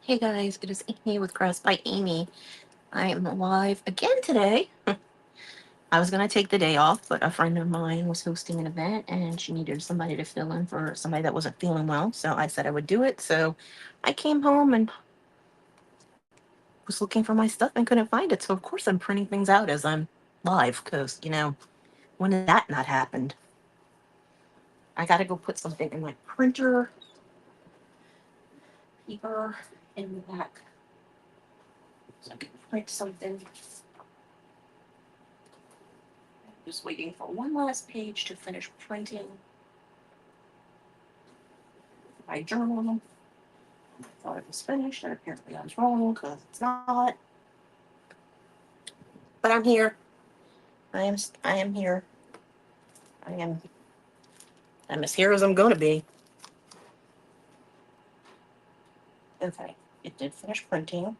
Hey guys, it is Amy with Crafts by Amy. I am live again today. I was going to take the day off, but a friend of mine was hosting an event and she needed somebody to fill in for somebody that wasn't feeling well. So I said I would do it. So I came home and was looking for my stuff and couldn't find it. So of course I'm printing things out as I'm live because, when did that not happen? I got to go put something in my printer, paper in the back so I can print something. Just waiting for one last page to finish printing my journal. I thought it was finished, and apparently I was wrong because it's not. But I'm here. I am here. I am. I'm as here as I'm going to be. Okay, it did finish printing,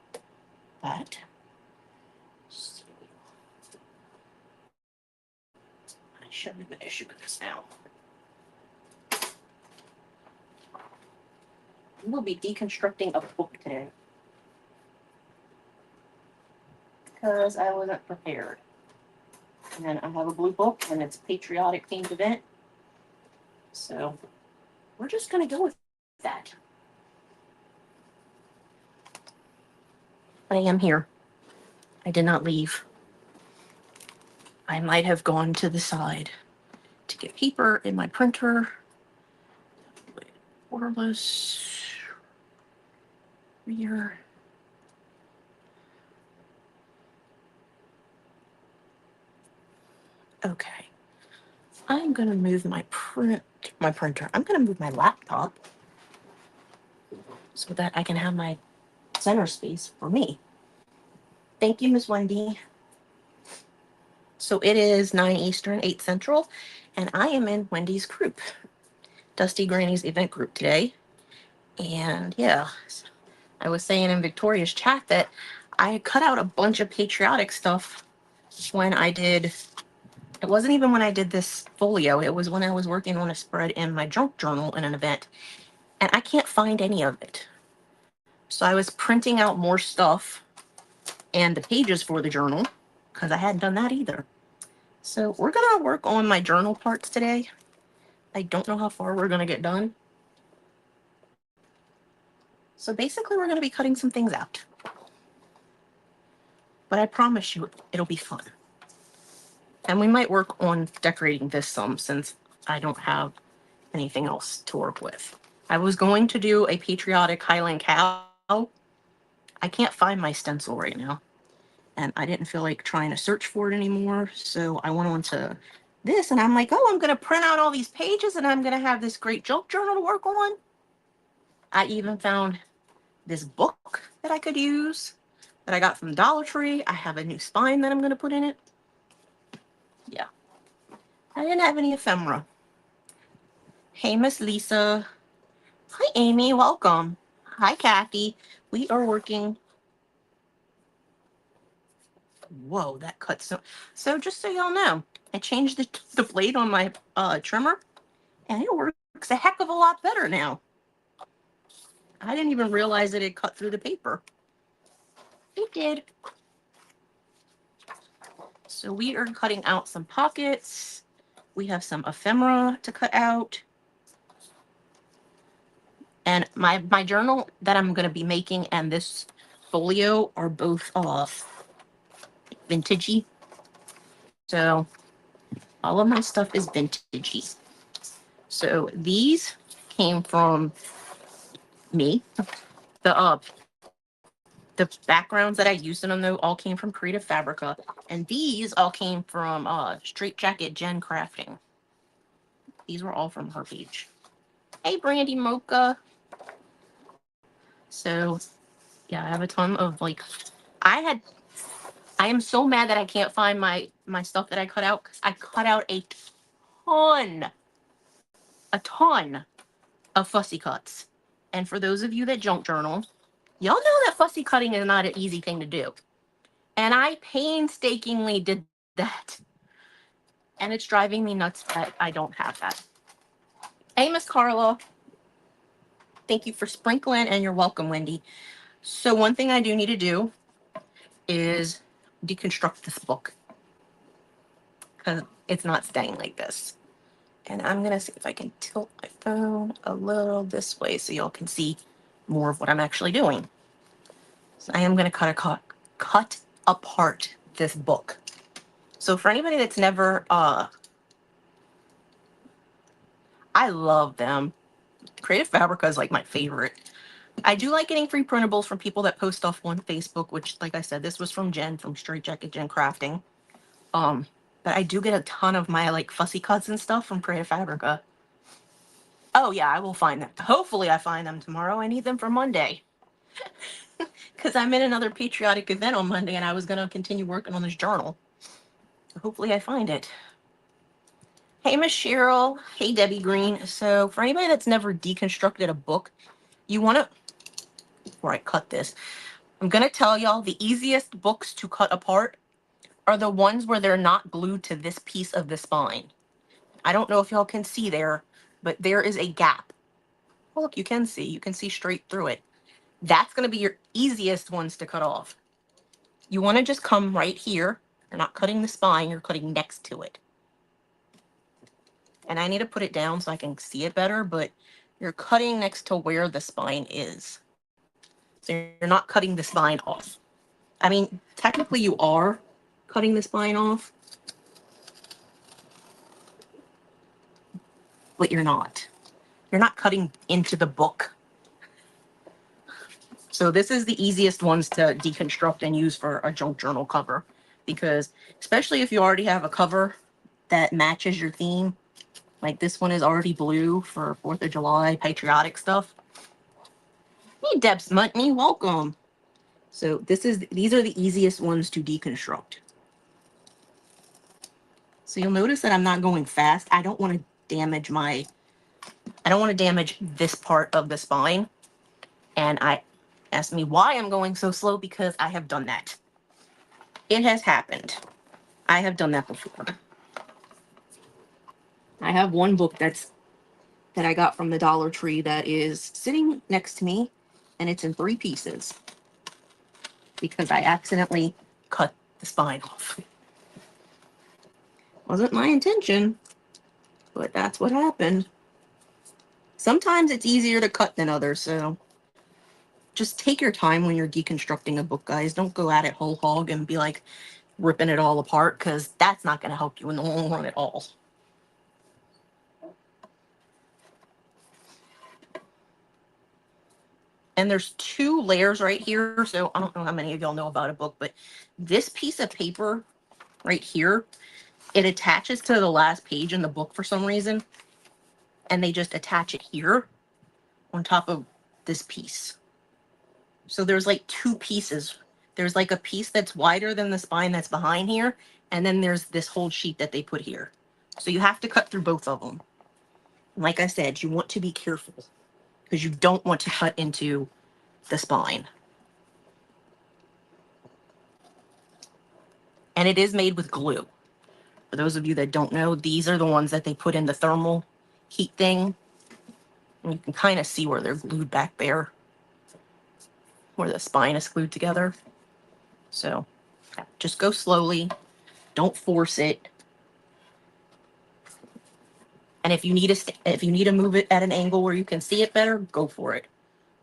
but I shouldn't have been issued this now. We'll be deconstructing a book today because I wasn't prepared. And I have a blue book, and it's a patriotic themed event, so we're just gonna go with that. But I am here. I did not leave. I might have gone to the side to get paper in my printer. Borderless rear. Okay. I'm gonna move my printer. I'm gonna move my laptop so that I can have my center space for me. Thank you, Miss Wendy. So it is 9 Eastern, 8 Central, and I am in Wendy's group, Dusty Granny's event group today. And yeah, I was saying in Victoria's chat that I cut out a bunch of patriotic stuff when I did. It wasn't even when I did this folio. It was when I was working on a spread in my junk journal in an event. And I can't find any of it. So I was printing out more stuff and the pages for the journal because I hadn't done that either. So we're going to work on my journal parts today. I don't know how far we're going to get done. So basically we're going to be cutting some things out. But I promise you it'll be fun. And we might work on decorating this some since I don't have anything else to work with. I was going to do a patriotic Highland cow. I can't find my stencil right now. And I didn't feel like trying to search for it anymore. So I went on to this and I'm like, oh, I'm going to print out all these pages and I'm going to have this great joke journal to work on. I even found this book that I could use that I got from Dollar Tree. I have a new spine that I'm going to put in it. Yeah. I didn't have any ephemera. Hey, Miss Lisa. Hi, Amy. Welcome. Hi, Kathy. We are working. Whoa, that cuts so just so y'all know, I changed the blade on my trimmer, and it works a heck of a lot better now. I didn't even realize that it cut through the paper. It did. So we are cutting out some pockets. We have some ephemera to cut out. And my journal that I'm going to be making and this folio are both vintagey. So all of my stuff is vintagey. So these came from me. The backgrounds that I used in them though all came from Creative Fabrica, and these all came from Straight Jacket Jen Crafting. These were all from her page. Hey, Brandy Mocha. So yeah, I have a ton of like, I had. I am so mad that I can't find my stuff that I cut out because I cut out a ton of fussy cuts. And for those of you that junk journal, y'all know that fussy cutting is not an easy thing to do. And I painstakingly did that. And it's driving me nuts that I don't have that. Hey, Miss Carla. Thank you for sprinkling, and you're welcome, Wendy. So one thing I do need to do is deconstruct this book because it's not staying like this. And I'm going to see if I can tilt my phone a little this way so y'all can see more of what I'm actually doing. So I am going to cut apart this book. So for anybody that's never, I love them. Creative Fabrica is like my favorite. I do like getting free printables from people that post stuff on Facebook, which, like I said, this was from Jen from Straight Jacket Jen Crafting. But I do get a ton of my like fussy cuts and stuff from Creative Fabrica. Oh yeah, I will find them. Hopefully I find them tomorrow. I need them for Monday. Because I'm in another patriotic event on Monday and I was going to continue working on this journal. So hopefully I find it. Hey, Miss Cheryl. Hey, Debbie Green. So for anybody that's never deconstructed a book, you want to, before I cut this, I'm going to tell y'all the easiest books to cut apart are the ones where they're not glued to this piece of the spine. I don't know if y'all can see there, but there is a gap. Oh, look, you can see straight through it. That's going to be your easiest ones to cut off. You want to just come right here. You're not cutting the spine, you're cutting next to it. And I need to put it down so I can see it better, but you're cutting next to where the spine is. So you're not cutting the spine off. I mean, technically you are cutting the spine off, but you're not. You're not cutting into the book. So this is the easiest ones to deconstruct and use for a junk journal cover, because especially if you already have a cover that matches your theme, like this one is already blue for 4th of July patriotic stuff. Hey, Deb Smutney, welcome. So these are the easiest ones to deconstruct. So you'll notice that I'm not going fast. I don't want to damage this part of the spine. And I asked me why I'm going so slow, because I have done that. It has happened. I have done that before. I have one book that I got from the Dollar Tree that is sitting next to me, and it's in 3 pieces because I accidentally cut the spine off. Wasn't my intention, but that's what happened. Sometimes it's easier to cut than others, so just take your time when you're deconstructing a book, guys. Don't go at it whole hog and be like ripping it all apart, because that's not going to help you in the long run at all. And there's 2 layers right here, so I don't know how many of y'all know about a book, but this piece of paper right here, it attaches to the last page in the book for some reason, and they just attach it here on top of this piece. So there's like 2 pieces. There's like a piece that's wider than the spine that's behind here, and then there's this whole sheet that they put here. So you have to cut through both of them. And like I said, you want to be careful because you don't want to cut into the spine. And it is made with glue. For those of you that don't know, these are the ones that they put in the thermal heat thing. And you can kind of see where they're glued back there, where the spine is glued together. So just go slowly. Don't force it. And if you need to move it at an angle where you can see it better, go for it.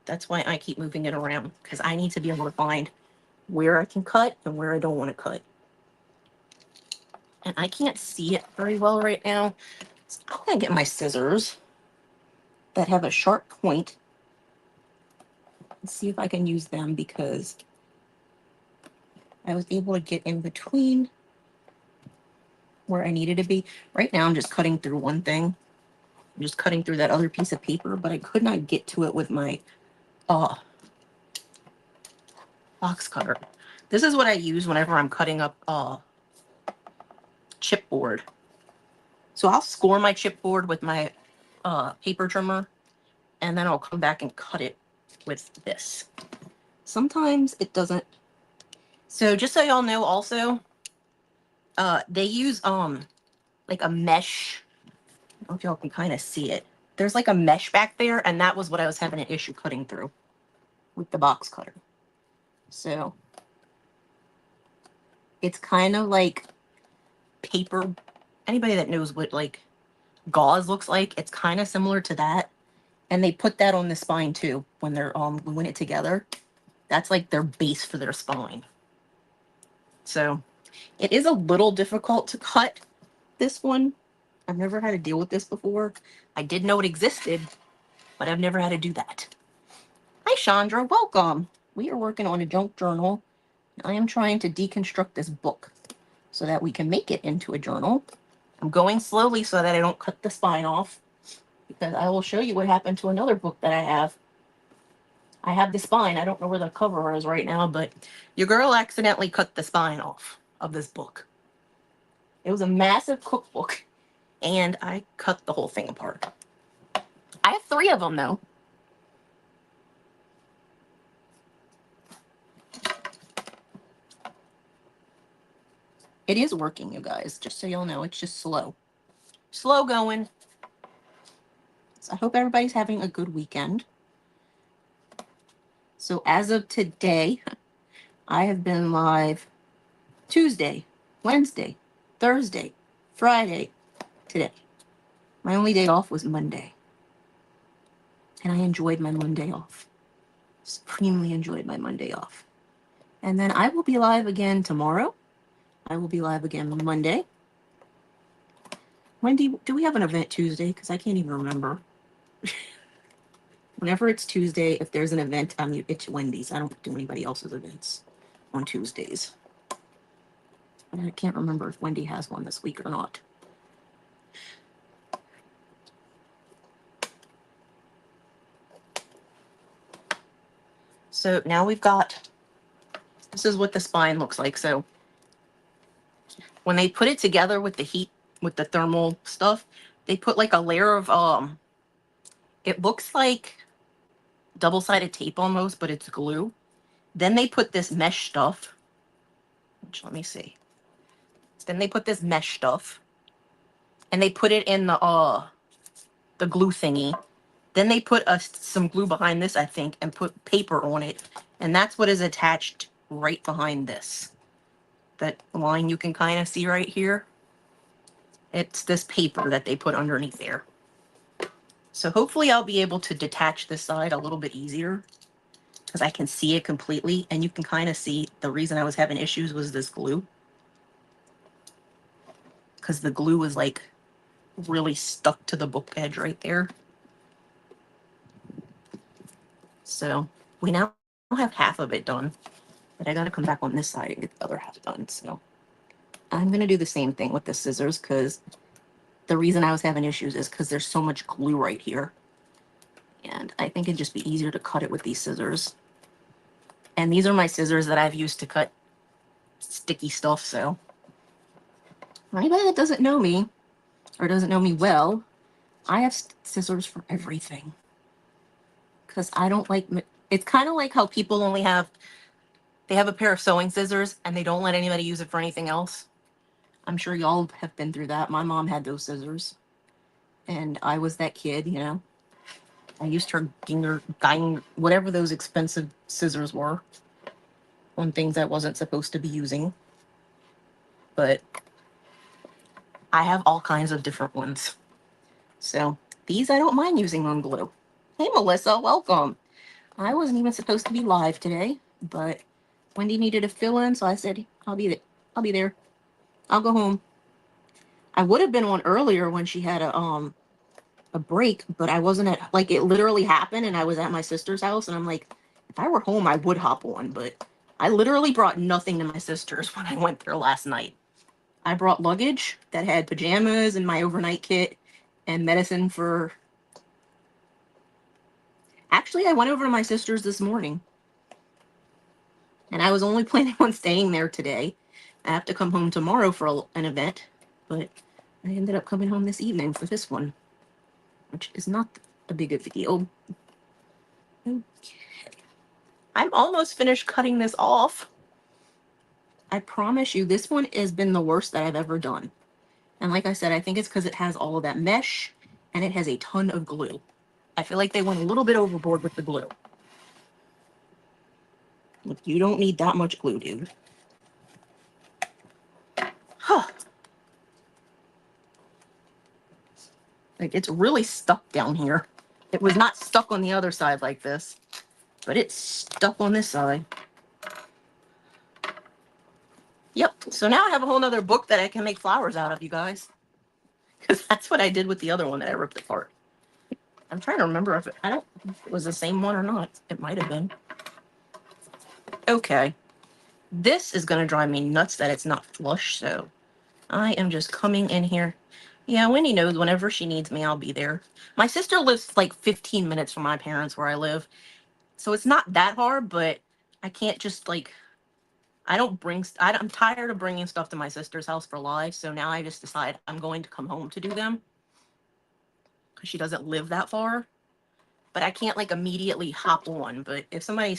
That's why I keep moving it around, because I need to be able to find where I can cut and where I don't want to cut. And I can't see it very well right now. So I'm going to get my scissors that have a sharp point and see if I can use them, because I was able to get in between where I needed to be. Right now I'm just cutting through one thing. I'm just cutting through that other piece of paper, but I could not get to it with my box cutter. This is what I use whenever I'm cutting up chipboard. So I'll score my chipboard with my paper trimmer, and then I'll come back and cut it with this. Sometimes it doesn't. So just so y'all know also, they use like a mesh. I don't know if y'all can kind of see it. There's like a mesh back there, and that was what I was having an issue cutting through with the box cutter. So it's kind of like paper. Anybody that knows what like gauze looks like, it's kind of similar to that. And they put that on the spine too when they're gluing it together. That's like their base for their spine. So it is a little difficult to cut this one. I've never had to deal with this before. I did know it existed, but I've never had to do that. Hi, Chandra. Welcome. We are working on a junk journal. I am trying to deconstruct this book so that we can make it into a journal. I'm going slowly so that I don't cut the spine off, because I will show you what happened to another book that I have. I have the spine. I don't know where the cover is right now, but your girl accidentally cut the spine off of this book. It was a massive cookbook, and I cut the whole thing apart. I have 3 of them, though. It is working, you guys, just so y'all know. It's just slow. Slow going. So I hope everybody's having a good weekend. So as of today, I have been live Tuesday, Wednesday, Thursday, Friday, today. My only day off was Monday. And I enjoyed my Monday off. Supremely enjoyed my Monday off. And then I will be live again tomorrow. I will be live again on Monday. Wendy, do we have an event Tuesday? Because I can't even remember. Whenever it's Tuesday, if there's an event, it's Wendy's. I don't do anybody else's events on Tuesdays. But I can't remember if Wendy has one this week or not. So now we've got, this is what the spine looks like. So when they put it together with the heat, with the thermal stuff, they put like a layer of, it looks like double-sided tape almost, but it's glue. Then they put this mesh stuff, which let me see. Then they put this mesh stuff, and they put it in the glue thingy. Then they put some glue behind this, I think, and put paper on it. And that's what is attached right behind this. That line you can kind of see right here. It's this paper that they put underneath there. So hopefully I'll be able to detach this side a little bit easier, because I can see it completely. And you can kind of see the reason I was having issues was this glue. Because the glue was like really stuck to the book edge right there. So we now have half of it done, but I got to come back on this side and get the other half done. So I'm going to do the same thing with the scissors, because the reason I was having issues is because there's so much glue right here. And I think it'd just be easier to cut it with these scissors. And these are my scissors that I've used to cut sticky stuff. So for anybody that doesn't know me or doesn't know me well, I have scissors for everything. Because I don't like, it's kind of like how people only have, they have a pair of sewing scissors and they don't let anybody use it for anything else. I'm sure y'all have been through that. My mom had those scissors. And I was that kid, you know. I used her Ginger, whatever those expensive scissors were, on things I wasn't supposed to be using. But I have all kinds of different ones. So these I don't mind using on glue. Hey, Melissa, welcome. I wasn't even supposed to be live today, but Wendy needed a fill-in, so I said, I'll be there. I'll go home. I would have been on earlier when she had a break, but I wasn't at, like, it literally happened and I was at my sister's house, and I'm like, if I were home, I would hop on, but I literally brought nothing to my sister's when I went there last night. I brought luggage that had pajamas and my overnight kit and medicine for... Actually, I went over to my sister's this morning. And I was only planning on staying there today. I have to come home tomorrow for an event, but I ended up coming home this evening for this one, which is not a big of a deal. Okay. I'm almost finished cutting this off. I promise you, this one has been the worst that I've ever done. And like I said, I think it's because it has all of that mesh and it has a ton of glue. I feel like they went a little bit overboard with the glue. Like, you don't need that much glue, dude. Huh. Like, it's really stuck down here. It was not stuck on the other side like this, but it's stuck on this side. Yep. So now I have a whole nother book that I can make flowers out of, you guys. Because that's what I did with the other one that I ripped apart. I'm trying to remember if I don't know if it was the same one or not. It might have been. Okay. This is going to drive me nuts that it's not flush, so I am just coming in here. Yeah, Wendy knows whenever she needs me, I'll be there. My sister lives like 15 minutes from my parents where I live. So it's not that hard, but I can't just like, I'm tired of bringing stuff to my sister's house for live. So now I just decide I'm going to come home to do them. Because she doesn't live that far. But I can't like immediately hop on. But if somebody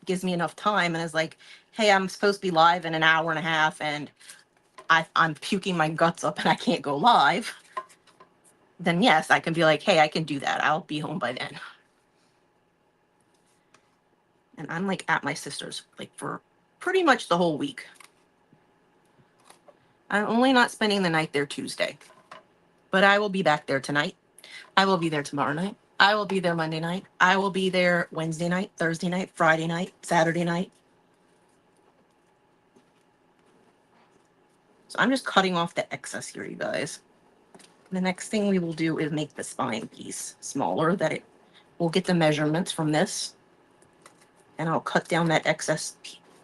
gives me enough time and is like, hey, I'm supposed to be live in an hour and a half and I'm puking my guts up and I can't go live, then yes, I can be like, hey, I can do that. I'll be home by then. And I'm like at my sister's like for pretty much the whole week. I'm only not spending the night there Tuesday, but I will be back there tonight. I will be there tomorrow night. I will be there Monday night. I will be there Wednesday night, Thursday night, Friday night, Saturday night. So I'm just cutting off the excess here, you guys. The next thing we will do is make the spine piece smaller, that it will get the measurements from this. And I'll cut down that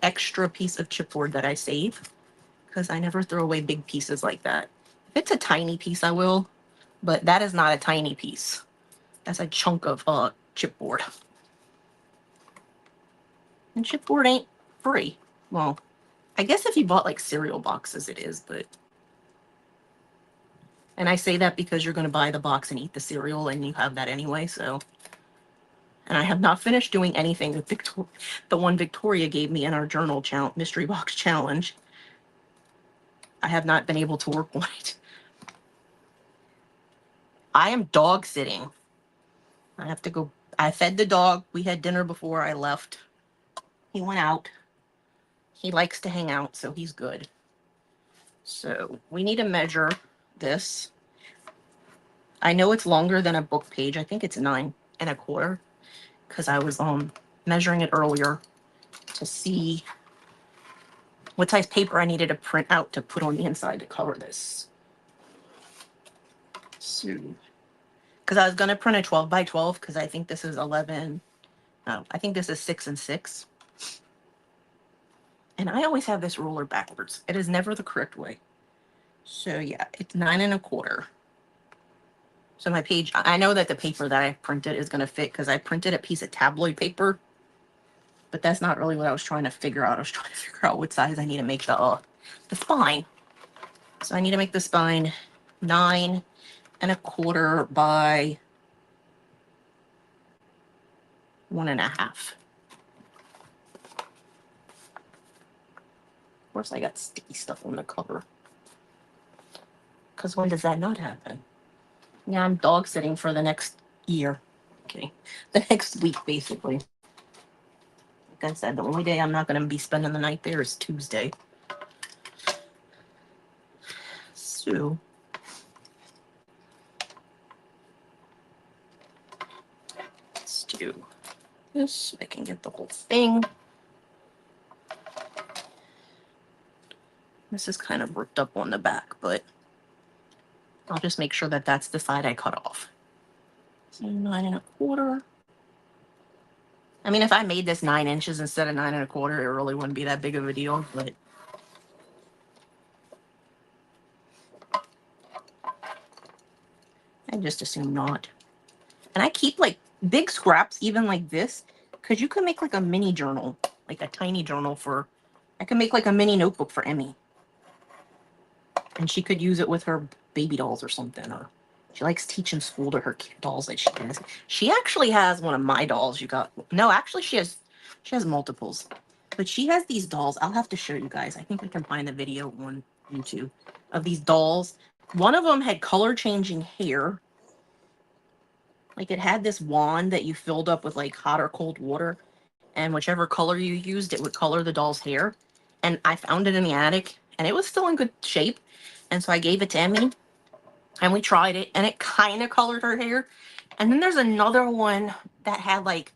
extra piece of chipboard that I save, because I never throw away big pieces like that. If it's a tiny piece, I will, but that is not a tiny piece. That's a chunk of chipboard. And chipboard ain't free. Well, I guess if you bought like cereal boxes, it is, but. And I say that because you're going to buy the box and eat the cereal, and you have that anyway, so. And I have not finished doing anything with the one Victoria gave me in our journal mystery box challenge. I have not been able to work on it. I am dog sitting. I have to go. I fed the dog. We had dinner before I left. He went out. He likes to hang out, so he's good. So we need to measure this. I know it's longer than a book page. I think it's 9 1/4, because I was measuring it earlier to see what size paper I needed to print out to put on the inside to cover this. So, because I was going to print a 12 by 12, because I think this is 11. No, I think this is 6 and 6. And I always have this ruler backwards. It is never the correct way. So yeah, it's 9 1/4. So my page, I know that the paper that I printed is going to fit, because I printed a piece of tabloid paper. But that's not really what I was trying to figure out. I was trying to figure out what size I need to make the spine. So I need to make the spine 9 1/4 by 1 1/2. Of course, I got sticky stuff on the cover. Because when does that not happen? Yeah, I'm dog sitting for the next year. Okay. The next week, basically. Like I said, the only day I'm not going to be spending the night there is Tuesday. So. Let's do this so I can get the whole thing. This is kind of ripped up on the back, but I'll just make sure that that's the side I cut off. So 9 1/4. I mean, if I made this 9 inches instead of 9 1/4, it really wouldn't be that big of a deal, but. I just assume not. And I keep like big scraps, even like this, because you can make like a mini journal, like a tiny journal for, I can make like a mini notebook for Emmy. And she could use it with her baby dolls or something, or she likes teaching school to her dolls that she has. She actually has one of my dolls. No, actually she has multiples, but she has these dolls. I'll have to show you guys. I think I can find the video on YouTube of these dolls. One of them had color changing hair. Like it had this wand that you filled up with like hot or cold water. and whichever color you used, it would color the doll's hair. And I found it in the attic, and it was still in good shape. And so I gave it to Emmy, and we tried it, and it kind of colored her hair. And then there's another one that had like,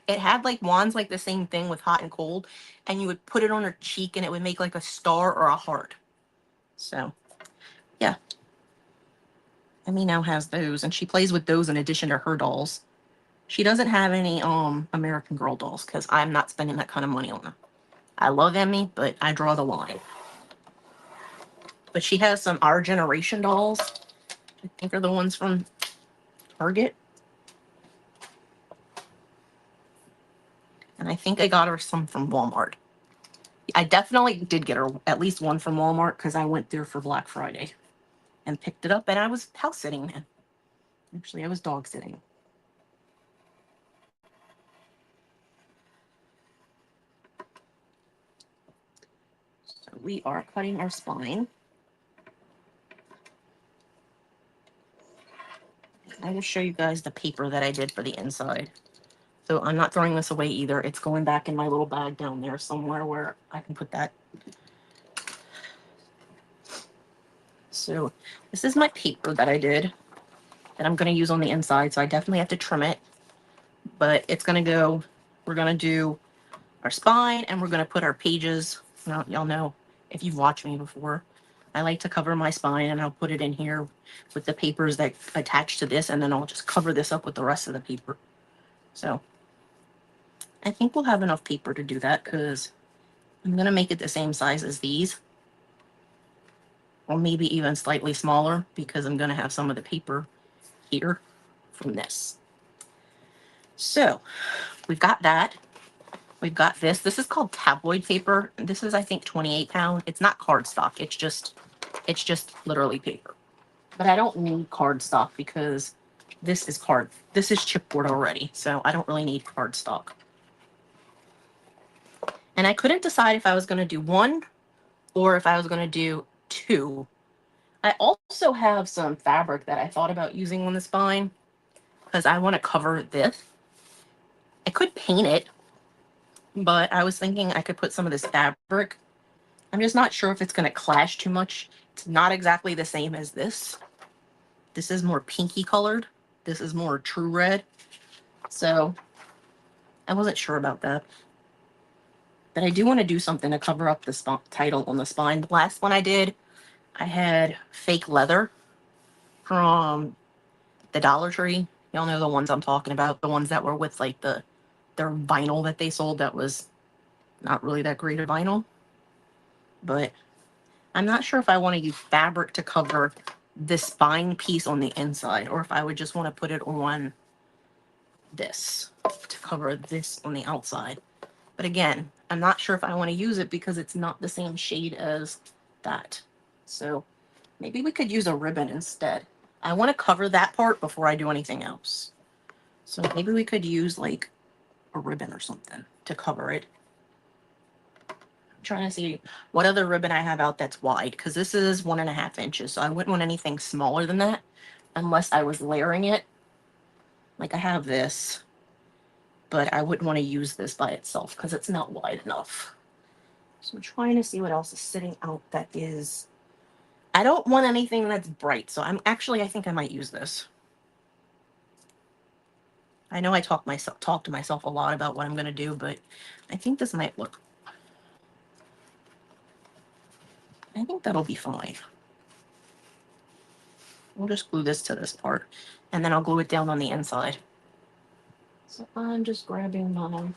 it had like wands, like the same thing with hot and cold, and you would put it on her cheek and it would make like a star or a heart. So yeah, Emmy now has those, and she plays with those in addition to her dolls. She doesn't have any American Girl dolls because I'm not spending that kind of money on them. I love Emmy, but I draw the line. But she has some Our Generation dolls. I think are the ones from Target. And I think I got her some from Walmart. I definitely did get her at least one from Walmart because I went there for Black Friday and picked it up, and I was house sitting then. Actually, I was dog sitting. So we are cutting our spine. I will show you guys the paper that I did for the inside. So I'm not throwing this away either. It's going back in my little bag down there somewhere where I can put that. So this is my paper that I did that I'm going to use on the inside. So I definitely have to trim it. But it's going to go, we're going to do our spine, and we're going to put our pages. Now, y'all know, if you've watched me before, I like to cover my spine, and I'll put it in here with the papers that attach to this, and then I'll just cover this up with the rest of the paper. So I think we'll have enough paper to do that because I'm going to make it the same size as these, or maybe even slightly smaller because I'm going to have some of the paper here from this. So we've got that. We've got this. This is called tabloid paper. This is, I think, 28 pound. It's not cardstock. It's just literally paper. But I don't need cardstock because this is chipboard already. So I don't really need cardstock. And I couldn't decide if I was going to do one or if I was going to do two. I also have some fabric that I thought about using on the spine because I want to cover this. I could paint it, but I was thinking I could put some of this fabric. I'm just not sure if it's going to clash too much. It's not exactly the same as this. This is more pinky colored. This is more true red. So I wasn't sure about that. But I do want to do something to cover up the title on the spine. The last one I did, I had fake leather from the Dollar Tree. Y'all know the ones I'm talking about. The ones that were with like their vinyl that they sold that was not really that great a vinyl. But I'm not sure if I want to use fabric to cover this spine piece on the inside, or if I would just want to put it on this to cover this on the outside. But again, I'm not sure if I want to use it because it's not the same shade as that. So maybe we could use a ribbon instead. I want to cover that part before I do anything else. So maybe we could use like a ribbon or something to cover it. I'm trying to see what other ribbon I have out that's wide, because this is 1.5 inches. So I wouldn't want anything smaller than that unless I was layering it. Like I have this, but I wouldn't want to use this by itself because it's not wide enough. So I'm trying to see what else is sitting out that is, I don't want anything that's bright. So I think I might use this. I know I talk to myself a lot about what I'm going to do, but I think this might look, I think that'll be fine. We'll just glue this to this part, and then I'll glue it down on the inside. So I'm just grabbing my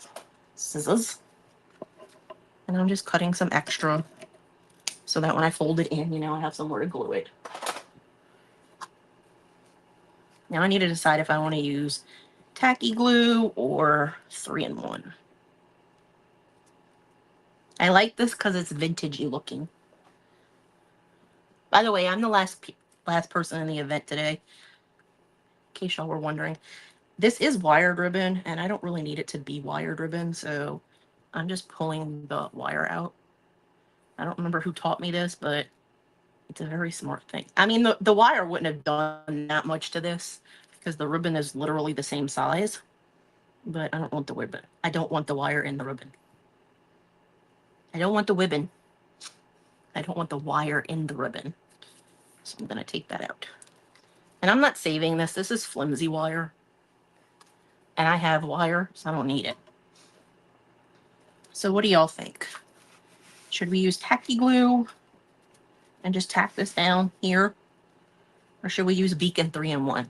scissors, and I'm just cutting some extra so that when I fold it in, I have somewhere to glue it. Now I need to decide if I want to use tacky glue or 3-in-1. I like this because it's vintagey looking. By the way, I'm the last person in the event today, in case y'all were wondering. This is wired ribbon, and I don't really need it to be wired ribbon, so I'm just pulling the wire out. I don't remember who taught me this, but it's a very smart thing. I mean, the wire wouldn't have done that much to this because the ribbon is literally the same size. but I don't want the ribbon. I don't want the wire in the ribbon. I don't want the ribbon. I don't want the wire in the ribbon. So I'm going to take that out. And I'm not saving this. This is flimsy wire. And I have wire, so I don't need it. So what do y'all think? Should we use tacky glue and just tack this down here? Or should we use Beacon 3-in-1?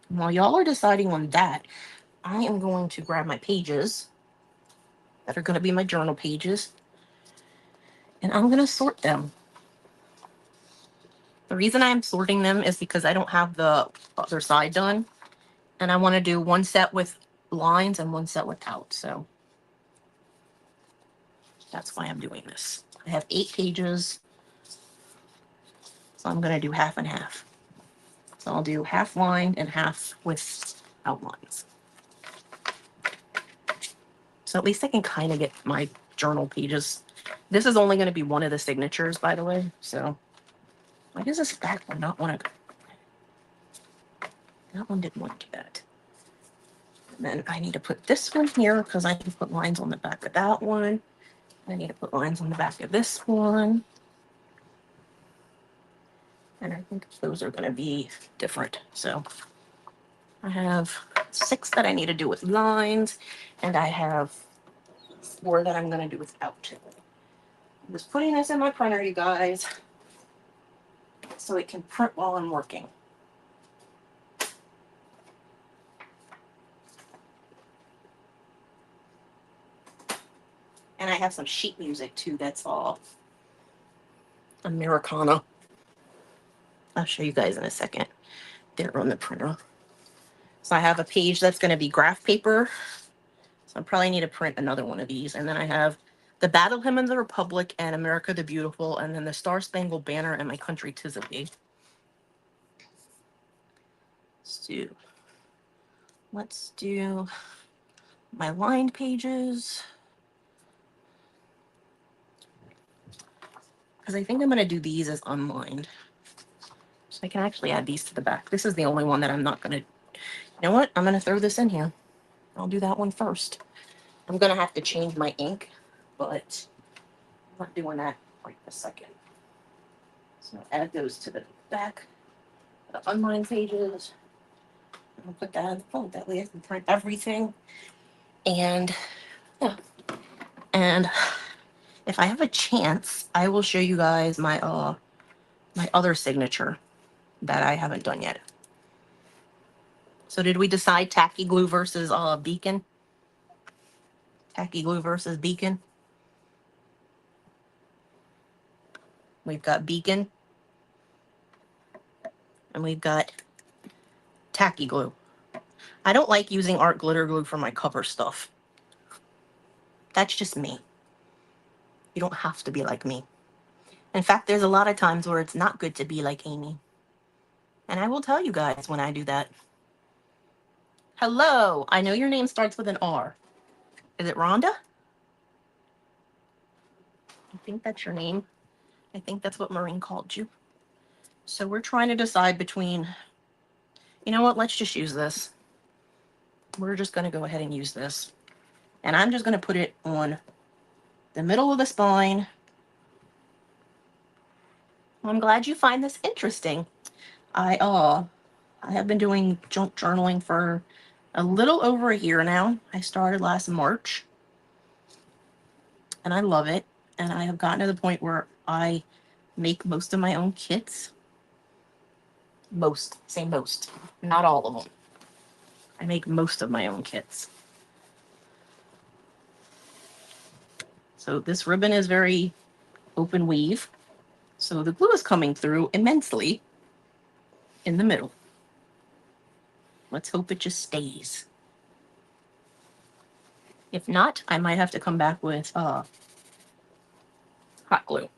While y'all are deciding on that, I am going to grab my pages that are going to be my journal pages, and I'm going to sort them. The reason I'm sorting them is because I don't have the other side done, and I want to do one set with lines and one set without, so that's why I'm doing this. I have 8 pages, so I'm going to do half and half. So I'll do half lined and half with outlines. So at least I can kind of get my journal pages. This is only going to be one of the signatures, by the way. So why does this back one not want to go? That one didn't want to do that. And then I need to put this one here because I need to put lines on the back of that one. I need to put lines on the back of this one. And I think those are going to be different. So I have 6 that I need to do with lines, and I have 4 that I'm going to do without. I'm just putting this in my printer, you guys, so it can print while I'm working. And I have some sheet music too that's all Americana. I'll show you guys in a second. They're on the printer. So I have a page that's going to be graph paper. So I probably need to print another one of these. And then I have the Battle Hymn of the Republic and America the Beautiful, and then the Star Spangled Banner and My Country 'Tis of Thee. Let's do my lined pages. Because I think I'm going to do these as unlined. So I can actually add these to the back. This is the only one that I'm not going to... You know what? I'm going to throw this in here. I'll do that one first. I'm going to have to change my ink, but I'm not doing that right this second. So I'll add those to the back, the unlined pages. I'll put that on the phone. That way I can print everything. And yeah. And if I have a chance, I will show you guys my my other signature that I haven't done yet. So did we decide tacky glue versus beacon? Tacky glue versus beacon. We've got beacon. And we've got tacky glue. I don't like using art glitter glue for my cover stuff. That's just me. You don't have to be like me. In fact, there's a lot of times where it's not good to be like Amy. And I will tell you guys when I do that. Hello, I know your name starts with an R. Is it Rhonda? I think that's your name. I think that's what Maureen called you. So we're trying to decide between, you know what, let's just use this. We're just going to go ahead and use this. And I'm just going to put it on the middle of the spine. I'm glad you find this interesting. I have been doing junk journaling for a little over a year now. I started last March. And I love it. And I have gotten to the point where I make most of my own kits. Most. Say most. Not all of them. I make most of my own kits. So this ribbon is very open weave. So the glue is coming through immensely in the middle. Let's hope it just stays. If not, I might have to come back with hot glue.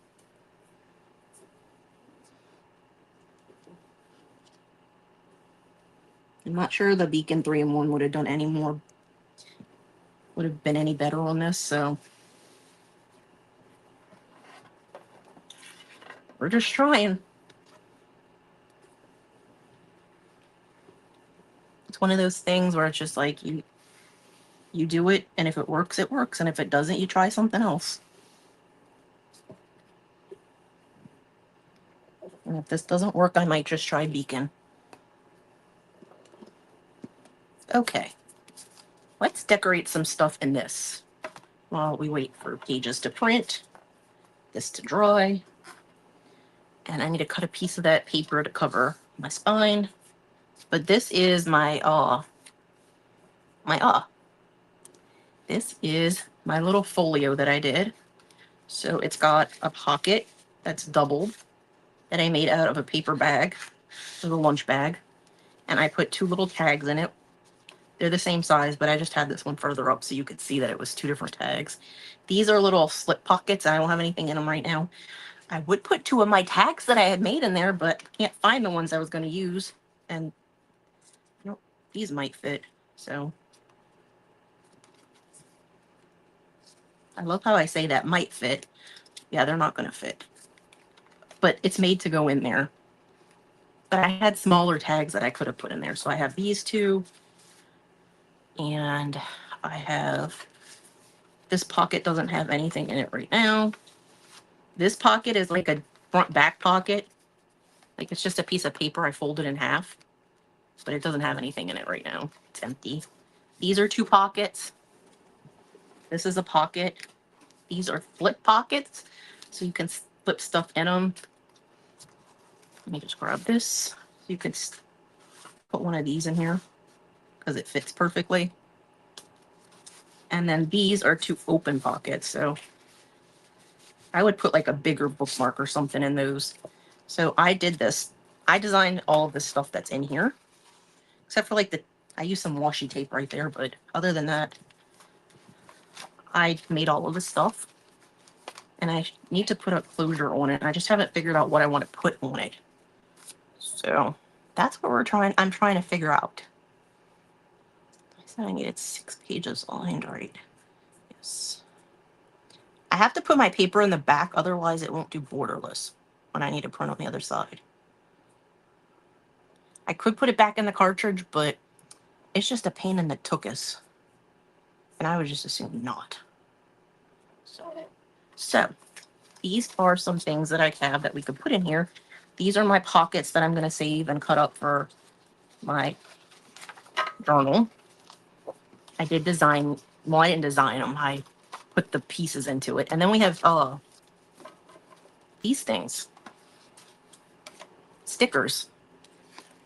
I'm not sure the Beacon 3-in-1 would have done any more, would have been any better on this, so we're just trying. one of those things where it's just like you do it, and if it works, it works, and if it doesn't, you try something else. And if this doesn't work, I might just try beacon. Okay, let's decorate some stuff in this while we wait for pages to print, this to dry. And I need to cut a piece of that paper to cover my spine. But this is this is my little folio that I did. So it's got a pocket that's doubled that I made out of a paper bag, a little lunch bag. And I put 2 little tags in it. They're the same size, but I just had this one further up so you could see that it was 2 different tags. These are little slip pockets. I don't have anything in them right now. I would put 2 of my tags that I had made in there, but I can't find the ones I was going to use. And you know, these might fit. So I love how I say that might fit. Yeah, they're not going to fit. But it's made to go in there. But I had smaller tags that I could have put in there. So I have these 2. And I have, this pocket doesn't have anything in it right now. This pocket is like a front back pocket. Like it's just a piece of paper I folded in half. But it doesn't have anything in it right now. It's empty. These are 2 pockets. This is a pocket. These are flip pockets. So you can flip stuff in them. Let me just grab this. So you can put one of these in here because it fits perfectly. And then these are 2 open pockets. So I would put like a bigger bookmark or something in those. So I did this. I designed all of this stuff that's in here. Except for like I used some washi tape right there. But other than that, I made all of this stuff. And I need to put a closure on it. And I just haven't figured out what I want to put on it. So that's what I'm trying to figure out. I said I needed 6 pages aligned right. Yes. I have to put my paper in the back, otherwise it won't do borderless when I need to print on the other side. I could put it back in the cartridge, but it's just a pain in the tuchus. And I would just assume not. So these are some things that I have that we could put in here. These are my pockets that I'm going to save and cut up for my journal. I did design, well, I didn't design them. I put the pieces into it. And then we have these things. Stickers.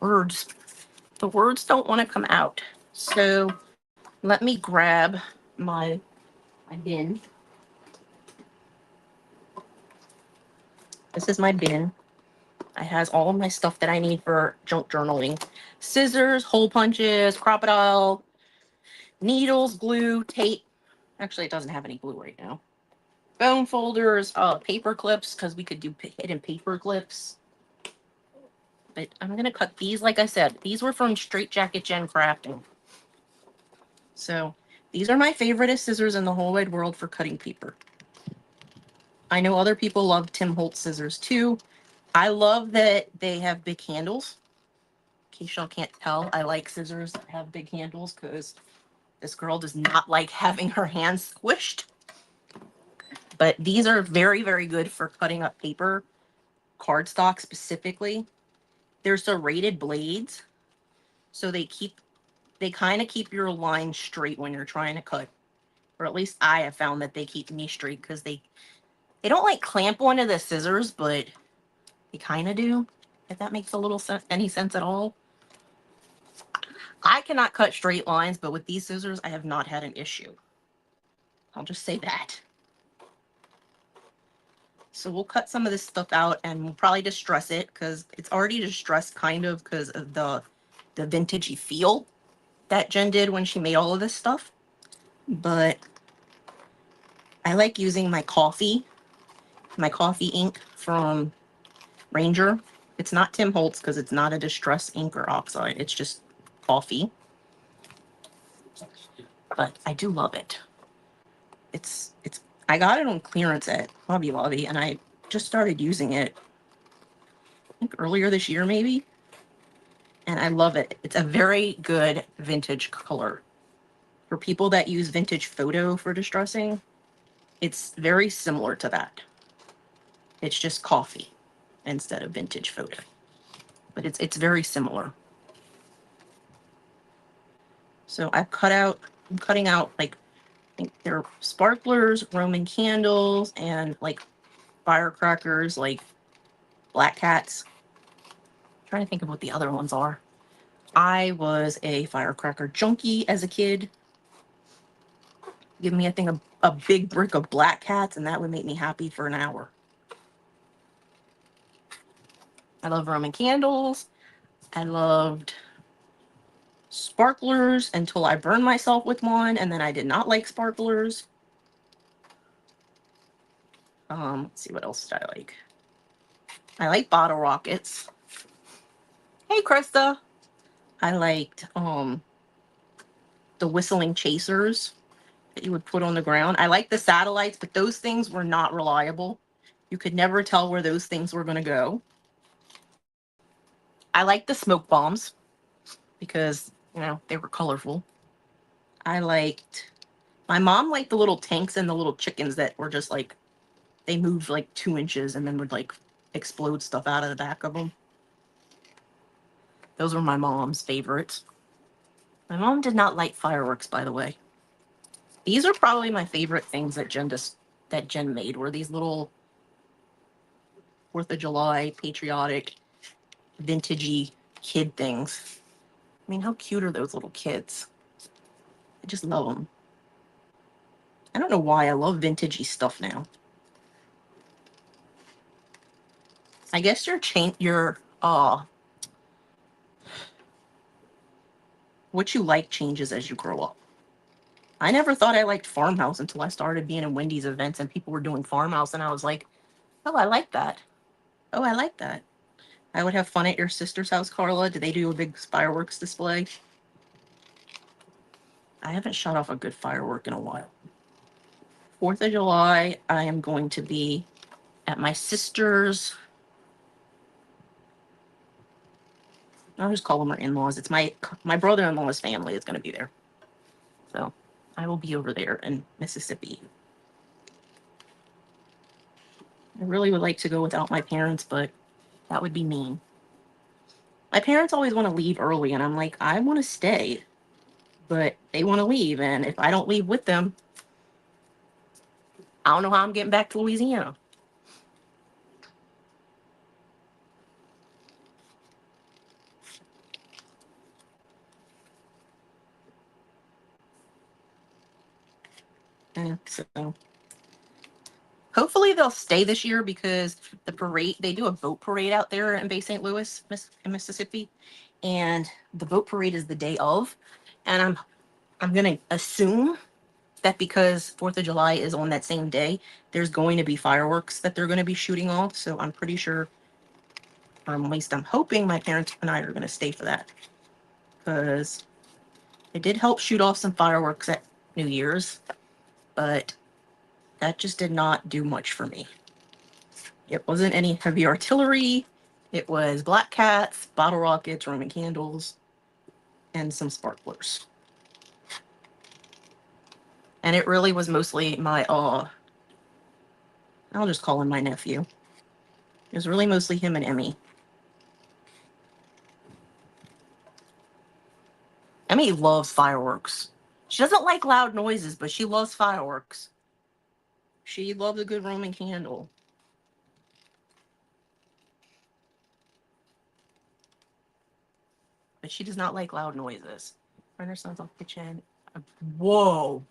Words. The words don't want to come out. So let me grab my bin. This is my bin. It has all of my stuff that I need for junk journaling. Scissors, hole punches, crocodile, needles, glue, tape. Actually, it doesn't have any glue right now. Bone folders, paper clips, because we could do hidden paper clips. But I'm going to cut these, like I said. These were from Straight Jacket Jen Crafting. So these are my favorite scissors in the whole wide world for cutting paper. I know other people love Tim Holtz scissors too. I love that they have big handles. In case y'all can't tell, I like scissors that have big handles because this girl does not like having her hands squished. But these are very, very good for cutting up paper, cardstock specifically. They're serrated blades, so they kind of keep your line straight when you're trying to cut. Or at least I have found that they keep me straight because they don't like clamp onto the scissors, but they kind of do. If that makes a little sense, any sense at all. I cannot cut straight lines, but with these scissors, I have not had an issue. I'll just say that. So we'll cut some of this stuff out and we'll probably distress it because it's already distressed kind of because of the vintagey feel that Jen did when she made all of this stuff. But I like using my coffee ink from Ranger. It's not Tim Holtz because it's not a distress ink or oxide. It's just coffee. But I do love it. I got it on clearance at Hobby Lobby and I just started using it I think earlier this year maybe. And and I love it. It's a very good vintage color. For people that use vintage photo for distressing, it's very similar to that. It's just coffee instead of vintage photo. But it's very similar. So I'm cutting out, like, I think they're sparklers, Roman candles, and like firecrackers, like black cats. I'm trying to think of what the other ones are. I was a firecracker junkie as a kid. Give me, I think, a big brick of black cats, and that would make me happy for an hour. I love Roman candles. I loved sparklers until I burned myself with one, and then I did not like sparklers. Let's see, what else did I like? I like bottle rockets. Hey, Krista. I liked the whistling chasers that you would put on the ground. I like the satellites, but those things were not reliable. You could never tell where those things were going to go. I like the smoke bombs because, you know, they were colorful. My mom liked the little tanks and the little chickens that were just like, they moved like 2 inches and then would like explode stuff out of the back of them. Those were my mom's favorites. My mom did not like fireworks, by the way. These are probably my favorite things that Jen made, were these little 4th of July patriotic vintagey kid things. I mean, how cute are those little kids? I just love them. I don't know why I love vintagey stuff now. I guess what you like changes as you grow up. I never thought I liked farmhouse until I started being in Wendy's events and people were doing farmhouse, and I was like, oh, I like that. Oh, I like that. I would have fun at your sister's house, Carla. Do they do a big fireworks display? I haven't shot off a good firework in a while. 4th of July, I am going to be at my sister's. I'll just call them her in-laws. It's my brother-in-law's family is going to be there. So I will be over there in Mississippi. I really would like to go without my parents, but that would be mean. My parents always want to leave early, and I'm like, I want to stay, but they want to leave, and if I don't leave with them, I don't know how I'm getting back to Louisiana. So hopefully they'll stay this year, because the parade, they do a boat parade out there in Bay St. Louis, Mississippi, and the boat parade is the day of, and I'm gonna assume that because 4th of July is on that same day, there's going to be fireworks that they're going to be shooting off. So I'm pretty sure, or at least I'm hoping, my parents and I are going to stay for that, because they did help shoot off some fireworks at New Year's, but that just did not do much for me. It wasn't any heavy artillery. It was black cats, bottle rockets, Roman candles, and some sparklers. And it really was mostly my, I'll just call him my nephew. It was really mostly him and Emmy. Emmy loves fireworks. She doesn't like loud noises, but she loves fireworks. She loves a good Roman candle. But she does not like loud noises. Renaissance off kitchen. Whoa.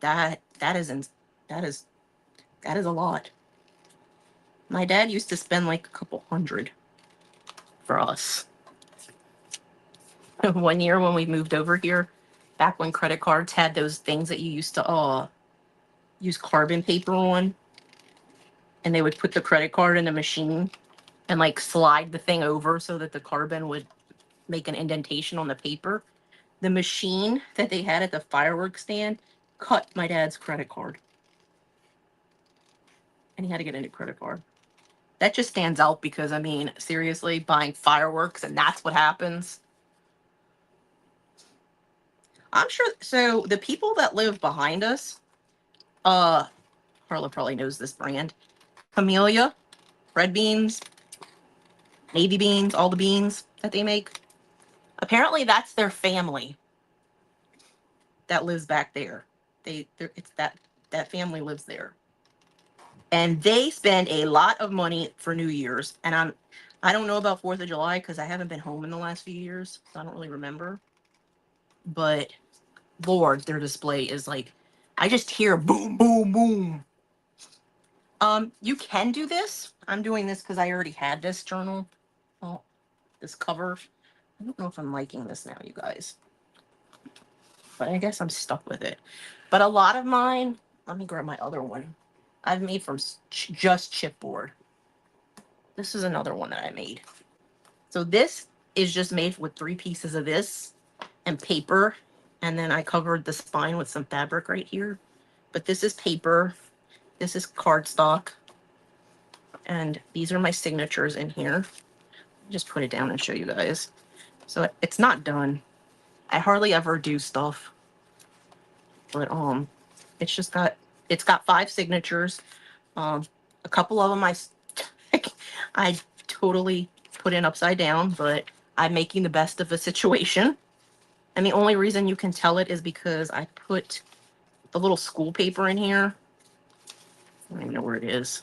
That is a lot. My dad used to spend like a couple hundred for us. One year when we moved over here, back when credit cards had those things that you used to use carbon paper on, and they would put the credit card in a machine and like slide the thing over so that the carbon would make an indentation on the paper. The machine that they had at the fireworks stand cut my dad's credit card, and he had to get a new credit card. That just stands out because, I mean, seriously, buying fireworks and that's what happens. I'm sure. So the people that live behind us, Carla probably knows this brand. Camellia, red beans, navy beans, all the beans that they make. Apparently that's their family that lives back there. It's that family lives there. And they spend a lot of money for New Year's. And I don't know about 4th of July because I haven't been home in the last few years, so I don't really remember. But Lord, their display is like, I just hear boom, boom, boom. You can do this. I'm doing this because I already had this journal. Oh, this cover. I don't know if I'm liking this now, you guys. But I guess I'm stuck with it. But a lot of mine, let me grab my other one. I've made from just chipboard. This is another one that I made. So this is just made with 3 pieces of this and paper. And then I covered the spine with some fabric right here. But this is paper. This is cardstock. And these are my signatures in here. Just put it down and show you guys. So it's not done. I hardly ever do stuff. But it's got 5 signatures. A couple of them I totally put in upside down, but I'm making the best of the situation. And the only reason you can tell it is because I put the little school paper in here. I don't even know where it is.